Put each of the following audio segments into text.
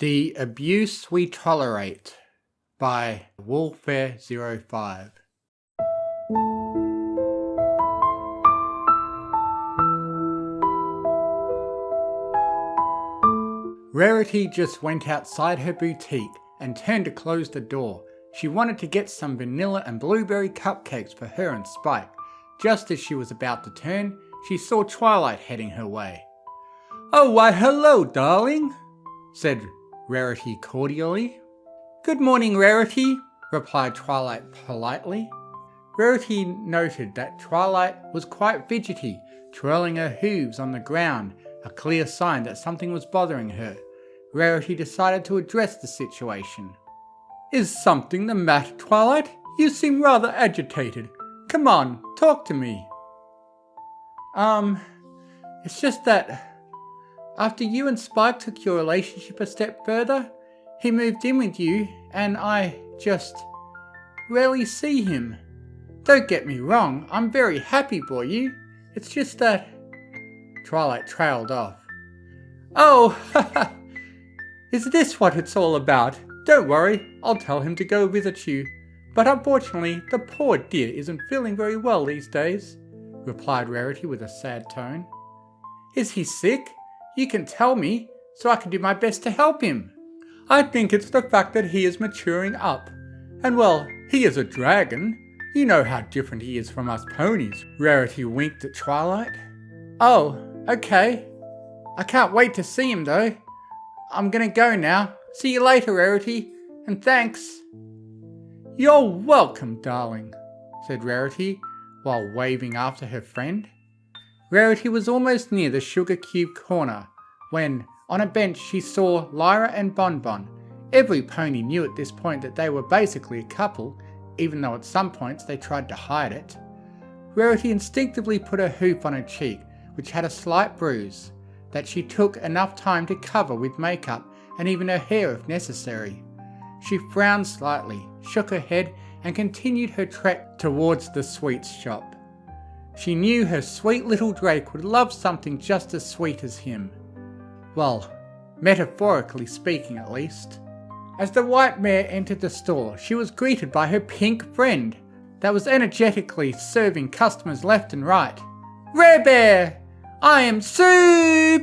The Abuse We Tolerate by Warfare05. Rarity just went outside her boutique and turned to close the door. She wanted to get some vanilla and blueberry cupcakes for her and Spike. Just as she was about to turn, she saw Twilight heading her way. "Oh, why hello, darling," said Rarity cordially. "Good morning, Rarity," replied Twilight politely. Rarity noted that Twilight was quite fidgety, twirling her hooves on the ground, a clear sign that something was bothering her. Rarity decided to address the situation. "Is something the matter, Twilight? You seem rather agitated. Come on, talk to me." It's just that after you and Spike took your relationship a step further, he moved in with you and I just rarely see him. Don't get me wrong, I'm very happy for you. It's just that... Twilight trailed off. "Oh, is this what it's all about? Don't worry, I'll tell him to go visit you. But unfortunately, the poor dear isn't feeling very well these days," replied Rarity with a sad tone. "Is he sick? You can tell me, so I can do my best to help him." "I think it's the fact that he is maturing up. And well, he is a dragon. You know how different he is from us ponies." Rarity winked at Twilight. "Oh, okay. I can't wait to see him though. I'm gonna go now. See you later, Rarity, and thanks." "You're welcome, darling," said Rarity, while waving after her friend. Rarity was almost near the Sugar Cube corner when, on a bench, she saw Lyra and Bonbon. Every pony knew at this point that they were basically a couple, even though at some points they tried to hide it. Rarity instinctively put her hoof on her cheek, which had a slight bruise, that she took enough time to cover with makeup and even her hair if necessary. She frowned slightly, shook her head, and continued her trek towards the sweets shop. She knew her sweet little Drake would love something just as sweet as him. Well, metaphorically speaking at least. As the white mare entered the store, she was greeted by her pink friend that was energetically serving customers left and right. "Rare Bear, I am super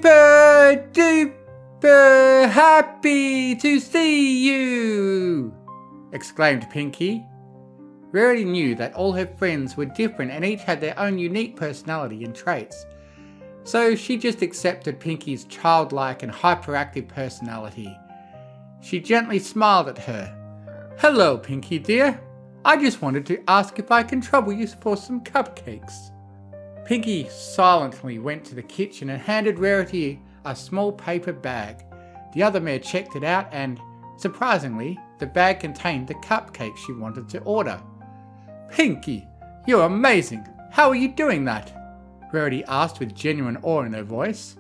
duper happy to see you!" exclaimed Pinky. Rarity knew that all her friends were different and each had their own unique personality and traits, so she just accepted Pinky's childlike and hyperactive personality. She gently smiled at her. "Hello, Pinky dear. I just wanted to ask if I can trouble you for some cupcakes." Pinky silently went to the kitchen and handed Rarity a small paper bag. The other mare checked it out and, surprisingly, the bag contained the cupcakes she wanted to order. "Pinky, you're amazing. How are you doing that?" Rarity asked with genuine awe in her voice.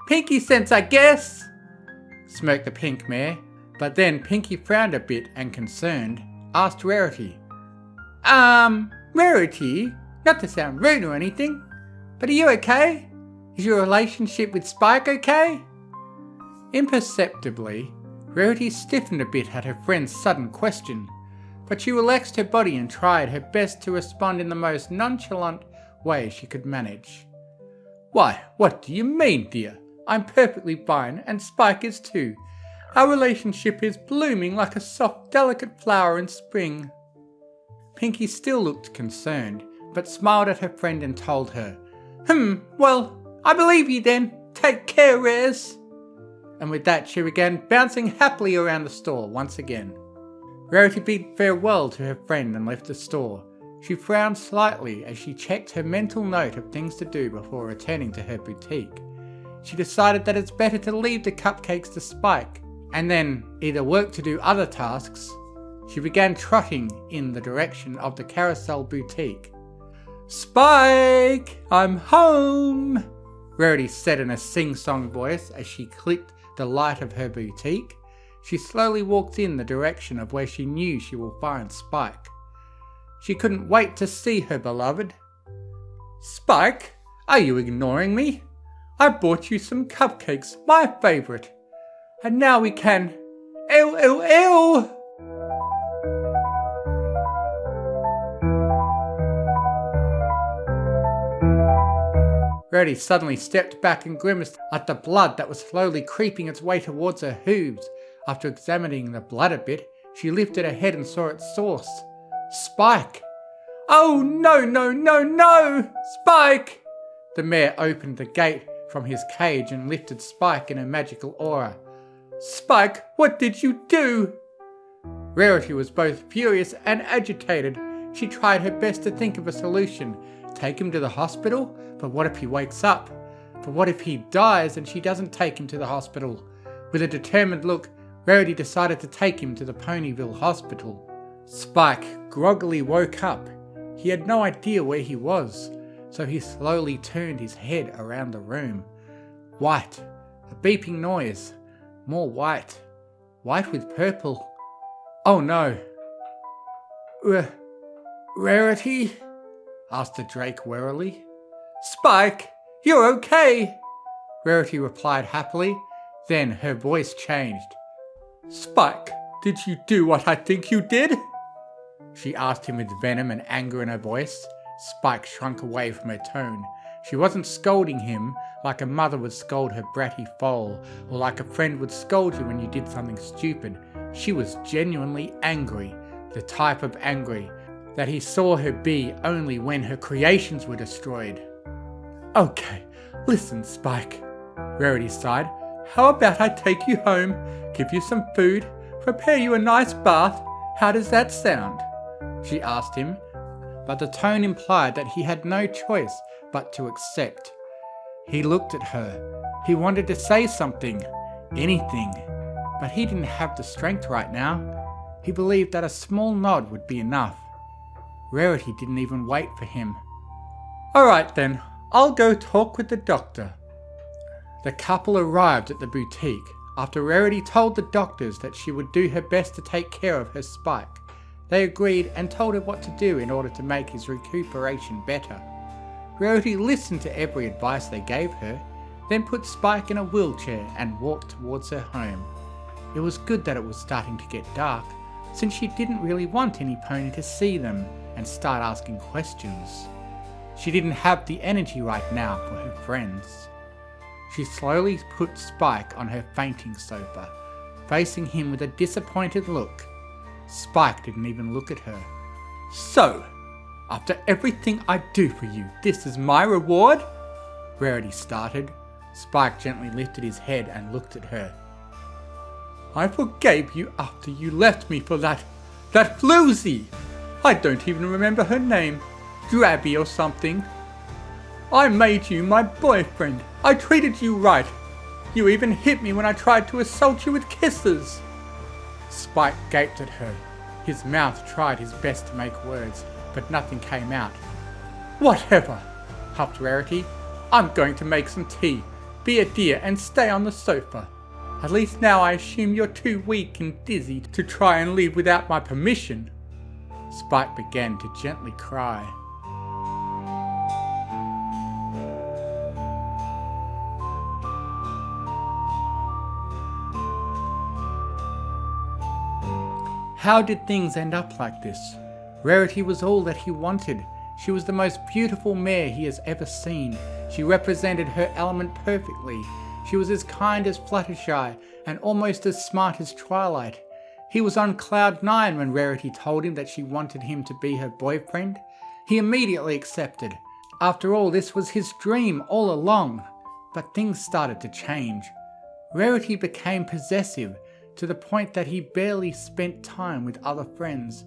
Pinky sense, I guess," smirked the pink mare, but then Pinky frowned a bit and, concerned, asked Rarity. Rarity, not to sound rude or anything, but are you okay? Is your relationship with Spike okay?" Imperceptibly, Rarity stiffened a bit at her friend's sudden question, but she relaxed her body and tried her best to respond in the most nonchalant way she could manage. "Why, what do you mean, dear? I'm perfectly fine, and Spike is too. Our relationship is blooming like a soft, delicate flower in spring." Pinky still looked concerned, but smiled at her friend and told her, Well, I believe you then. Take care, Rares." And with that she began bouncing happily around the store once again. Rarity bid farewell to her friend and left the store. She frowned slightly as she checked her mental note of things to do before returning to her boutique. She decided that it's better to leave the cupcakes to Spike, and then either work to do other tasks. She began trotting in the direction of the Carousel boutique. "Spike, I'm home," Rarity said in a sing-song voice as she clicked the light of her boutique. She slowly walked in the direction of where she knew she will find Spike. She couldn't wait to see her beloved. "Spike, are you ignoring me? I bought you some cupcakes, my favourite. And now we can... Ew, ew, ew! Rarity suddenly stepped back and grimaced at the blood that was slowly creeping its way towards her hooves. After examining the blood a bit, she lifted her head and saw its source. Spike! Oh no, no, no, no! Spike! The mare opened the gate from his cage and lifted Spike in her magical aura. Spike, what did you do? Rarity was both furious and agitated. She tried her best to think of a solution. Take him to the hospital? But what if he wakes up? But what if he dies and she doesn't take him to the hospital? With a determined look, Rarity decided to take him to the Ponyville hospital. Spike groggily woke up. He had no idea where he was, so he slowly turned his head around the room. White. A beeping noise. More white. White with purple. Oh no. Rarity? Asked the Drake warily. Spike, you're okay! Rarity replied happily. Then her voice changed. Spike, did you do what I think you did? She asked him with venom and anger in her voice. Spike shrunk away from her tone. She wasn't scolding him like a mother would scold her bratty foal, or like a friend would scold you when you did something stupid. She was genuinely angry, the type of angry that he saw her be only when her creations were destroyed. Okay, listen, Spike, Rarity sighed. How about I take you home, give you some food, prepare you a nice bath? How does that sound? She asked him, but the tone implied that he had no choice but to accept. He looked at her. He wanted to say something, anything, but he didn't have the strength right now. He believed that a small nod would be enough. Rarity didn't even wait for him. Alright then, I'll go talk with the doctor. The couple arrived at the boutique after Rarity told the doctors that she would do her best to take care of her Spike. They agreed and told her what to do in order to make his recuperation better. Rarity listened to every advice they gave her, then put Spike in a wheelchair and walked towards her home. It was good that it was starting to get dark, since she didn't really want any pony to see them and start asking questions. She didn't have the energy right now for her friends. She slowly put Spike on her fainting sofa, facing him with a disappointed look. Spike didn't even look at her. So, after everything I do for you, this is my reward? Rarity started. Spike gently lifted his head and looked at her. I forgave you after you left me for that floozy. I don't even remember her name. Drabby or something. I made you my boyfriend. I treated you right. You even hit me when I tried to assault you with kisses. Spike gaped at her. His mouth tried his best to make words, but nothing came out. Whatever, huffed Rarity. I'm going to make some tea, be a dear and stay on the sofa. At least now I assume you're too weak and dizzy to try and leave without my permission. Spike began to gently cry. How did things end up like this? Rarity was all that he wanted. She was the most beautiful mare he has ever seen. She represented her element perfectly. She was as kind as Fluttershy and almost as smart as Twilight. He was on cloud 9 when Rarity told him that she wanted him to be her boyfriend. He immediately accepted. After all, this was his dream all along. But things started to change. Rarity became possessive to the point that he barely spent time with other friends.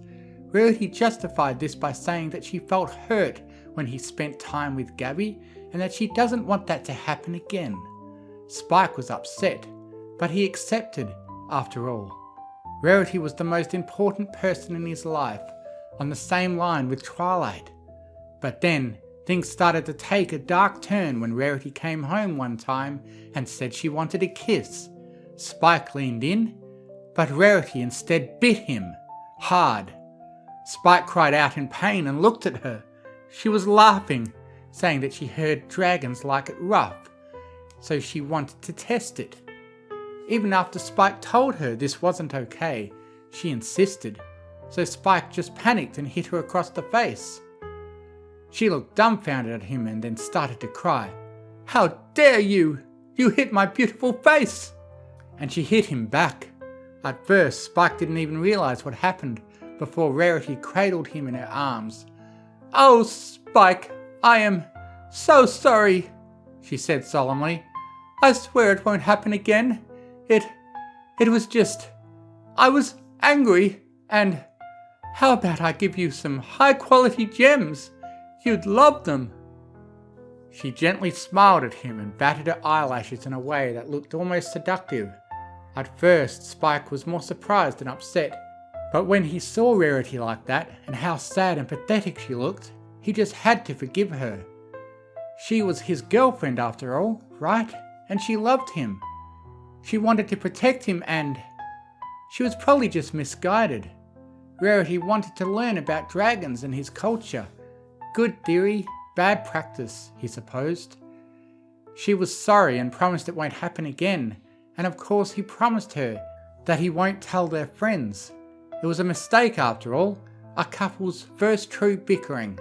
Rarity justified this by saying that she felt hurt when he spent time with Gabby and that she doesn't want that to happen again. Spike was upset, but he accepted after all. Rarity was the most important person in his life, on the same line with Twilight. But then, things started to take a dark turn when Rarity came home one time and said she wanted a kiss. Spike leaned in, but Rarity instead bit him, hard. Spike cried out in pain and looked at her. She was laughing, saying that she heard dragons like it rough, so she wanted to test it. Even after Spike told her this wasn't okay, she insisted, so Spike just panicked and hit her across the face. She looked dumbfounded at him and then started to cry. "How dare you! You hit my beautiful face!" And she hit him back. At first, Spike didn't even realise what happened before Rarity cradled him in her arms. "Oh, Spike, I am so sorry," she said solemnly. "I swear it won't happen again. It was just, I was angry, and how about I give you some high quality gems? You'd love them." She gently smiled at him and batted her eyelashes in a way that looked almost seductive. At first, Spike was more surprised than upset, but when he saw Rarity like that and how sad and pathetic she looked, he just had to forgive her. She was his girlfriend after all, right? And she loved him. She wanted to protect him, and she was probably just misguided. Rarity wanted to learn about dragons and his culture. Good theory, bad practice, he supposed. She was sorry and promised it won't happen again, and of course he promised her that he won't tell their friends. It was a mistake after all, a couple's first true bickering.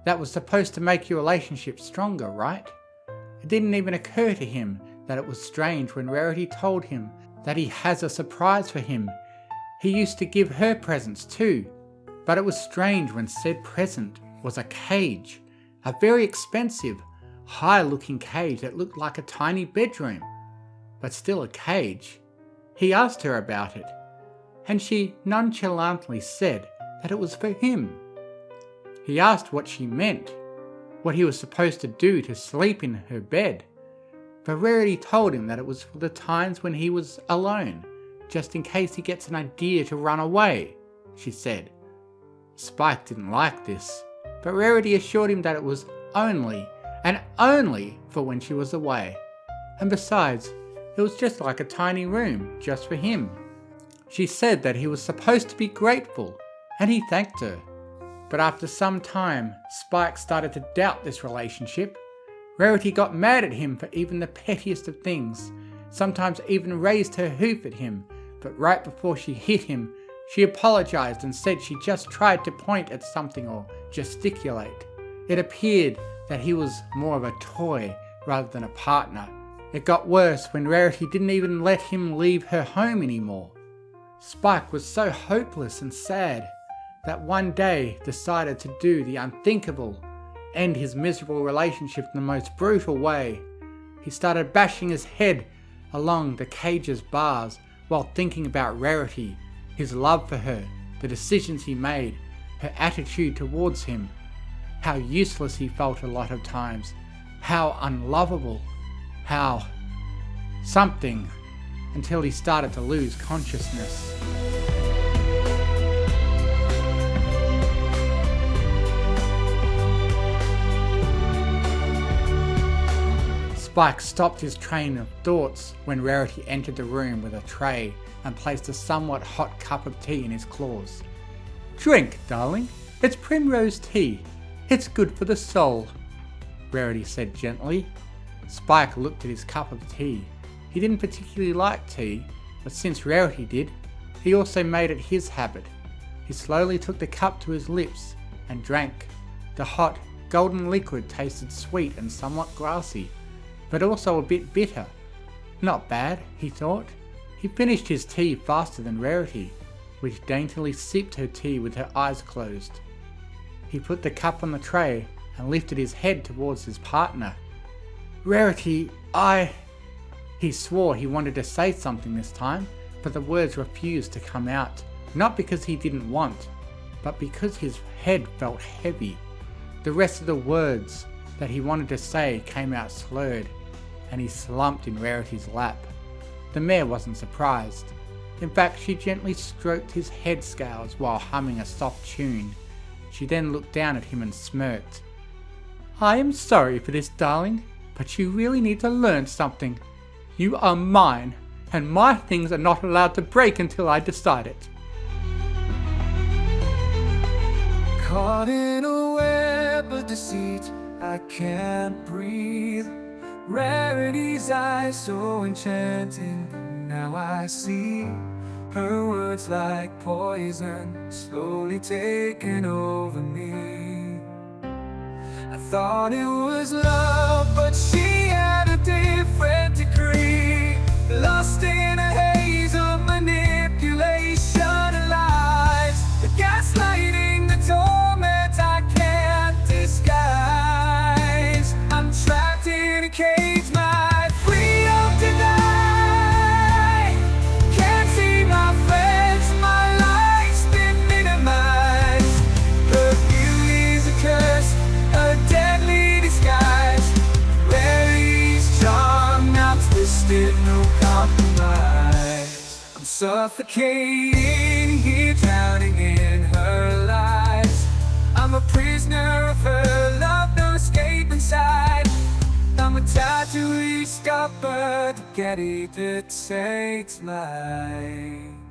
That was supposed to make your relationship stronger, right? It didn't even occur to him that it was strange when Rarity told him that he has a surprise for him. He used to give her presents too, but it was strange when said present was a cage, a very expensive, high-looking cage that looked like a tiny bedroom, but still a cage. He asked her about it, and she nonchalantly said that it was for him. He asked what she meant, what he was supposed to do to sleep in her bed, but Rarity told him that it was for the times when he was alone, just in case he gets an idea to run away, she said. Spike didn't like this, but Rarity assured him that it was only and only for when she was away. And besides, it was just like a tiny room, just for him. She said that he was supposed to be grateful, and he thanked her. But after some time, Spike started to doubt this relationship. Rarity got mad at him for even the pettiest of things, sometimes even raised her hoof at him, but right before she hit him, she apologised and said she just tried to point at something or gesticulate. It appeared that he was more of a toy rather than a partner. It got worse when Rarity didn't even let him leave her home anymore. Spike was so hopeless and sad that one day decided to do the unthinkable, end his miserable relationship in the most brutal way. He started bashing his head along the cage's bars while thinking about Rarity, his love for her, the decisions he made, her attitude towards him, how useless he felt a lot of times, how unlovable, how something, until he started to lose consciousness. Spike stopped his train of thoughts when Rarity entered the room with a tray and placed a somewhat hot cup of tea in his claws. "Drink, darling. It's primrose tea. It's good for the soul," Rarity said gently. Spike looked at his cup of tea. He didn't particularly like tea, but since Rarity did, he also made it his habit. He slowly took the cup to his lips and drank. The hot, golden liquid tasted sweet and somewhat grassy, but also a bit bitter. Not bad, he thought. He finished his tea faster than Rarity, which daintily sipped her tea with her eyes closed. He put the cup on the tray and lifted his head towards his partner. "Rarity, He swore he wanted to say something this time, but the words refused to come out, not because he didn't want, but because his head felt heavy. The rest of the words that he wanted to say came out slurred, and he slumped in Rarity's lap. The mare wasn't surprised. In fact, she gently stroked his head scales while humming a soft tune. She then looked down at him and smirked. "I am sorry for this, darling, but you really need to learn something. You are mine, and my things are not allowed to break until I decide it." Caught in a web of deceit, I can't breathe. Rarity's eyes so enchanting Now I see her words like poison, slowly taking over me. I thought it was love, but she had a different degree. Lost in a haze of manipulation and lies, the gaslighting, the torment I can't disguise. I'm trapped in a cage, my freedom denied. Can't see my friends, my life's been minimized. Her beauty's a curse, a deadly disguise. Rarity's charm, now twisted, no compromise. I'm suffocating here, drowning in her lies. I'm a prisoner of her love, no escape inside. I'm a tattoo each scupper, the Getty that takes life.